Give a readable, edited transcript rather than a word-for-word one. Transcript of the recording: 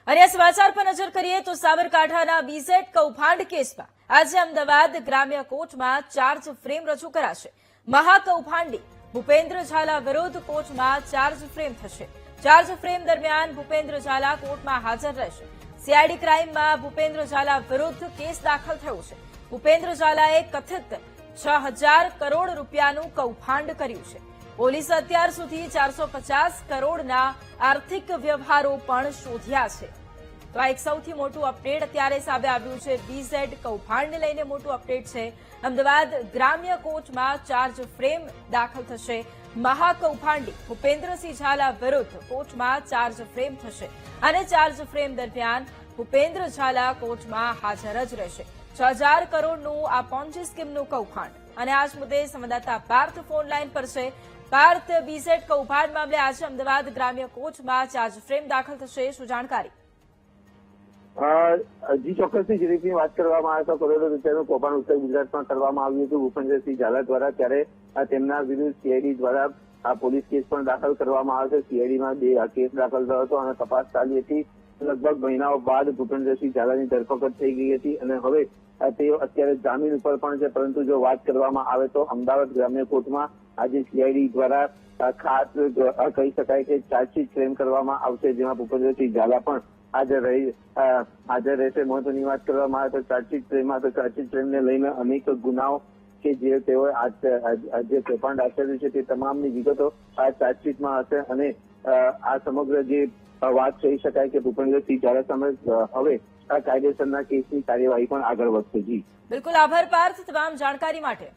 અને આ સમાચાર પર નજર કરીએ તો સાબરકાંઠાના બીઝેડ કૌભાંડ કેસમાં આજે અમદાવાદ ગ્રામ્ય કોર્ટમાં ચાર્જ ફ્રેમ રજૂ કરાશે। મહાકૌભાંડી ભૂપેન્દ્ર ઝાલા વિરુદ્ધ કોર્ટમાં ચાર્જ ફ્રેમ થશે। ચાર્જ ફ્રેમ દરમિયાન ભૂપેન્દ્ર ઝાલા કોર્ટમાં હાજર રહેશે। સીઆઈડી ક્રાઇમમાં ભૂપેન્દ્ર ઝાલા વિરુદ્ધ કેસ દાખલ થયો છે। ભૂપેન્દ્ર ઝાલાએ કથિત 6000 કરોડ રૂપિયાનું કૌભાંડ કર્યું છે। પોલીસે અત્યાર સુધી 450 કરોડના આર્થિક વ્યવહારો પણ શોધ્યા છે। તો આ એક સૌથી મોટું અપડેટ અત્યારે સામે આવ્યું છે। બીઝેડ કૌભાંડને લઈને મોટું અપડેટ છે। અમદાવાદ ગ્રામ્ય કોર્ટમાં ચાર્જ ફ્રેમ દાખલ થશે। મહાકૌભાંડી ભૂપેન્દ્રસિંહ ઝાલા વિરુદ્ધ કોર્ટમાં ચાર્જ ફ્રેમ થશે અને ચાર્જ ફ્રેમ દરમિયાન ભૂપેન્દ્ર ઝાલા કોર્ટમાં હાજર જ રહેશે। 6000 કરોડનું આ પોન્જી સ્કીમનું કૌભાંડ અને આજ મુદ્દે સંવાદદાતા પાર્થ ફોન લાઈન પર છે। પાર્થ, બીઝેડ કૌભાંડ મામલે આજે અમદાવાદ ગ્રામ્ય કોર્ટમાં ચાર્જ ફ્રેમ દાખલ થશે, શું જાણકારી? જી ચોક્કસથી જે રીતની વાત કરવામાં આવે તો કરોડો રૂપિયાનું કૌભાંડ ઉત્તર ગુજરાતમાં કરવામાં આવ્યું હતું ભૂપેન્દ્રસિંહ ઝાલા દ્વારા। ત્યારે તેમના વિરુદ્ધ સીઆઈડી દ્વારા આ પોલીસ કેસ પણ દાખલ કરવામાં આવ્યો છે। સીઆઈડીમાં 2 કેસ દાખલ થયો હતો અને તપાસ ચાલી હતી। લગભગ મહિનાઓ બાદ ભૂપેન્દ્રસિંહ ઝાલાની ધરપકડ થઈ ગઈ હતી અને હવે તે અત્યારે જામીન ઉપર પણ છે। પરંતુ જો વાત કરવામાં આવે તો અમદાવાદ ગ્રામ્ય કોર્ટમાં આજે સીઆઈડી દ્વારા ખાસ કહી શકાય કે ચાર્જશીટ ફ્રેમ કરવામાં આવશે, જેમાં ભૂપેન્દ્રસિંહ ઝાલા પણ હાજર રહેશે। મહત્વની વાત કરવામાં આવે તો ચાર્જશીટ ફ્રેમને લઈને અનેક ગુનાઓ કે જે તેઓએ જે કૌભાંડ આચર્યું છે તે તમામની વિગતો આ ચાર્જશીટમાં હશે અને આ સમગ્ર જે વાત કહી શકાય કે ભૂપેન્દ્રસિંહ ઝાલા સામે હવે આ કાયદેસરના કેસની કાર્યવાહી પણ આગળ વધશે। જી બિલકુલ, આભાર પાર્થ તમામ જાણકારી માટે।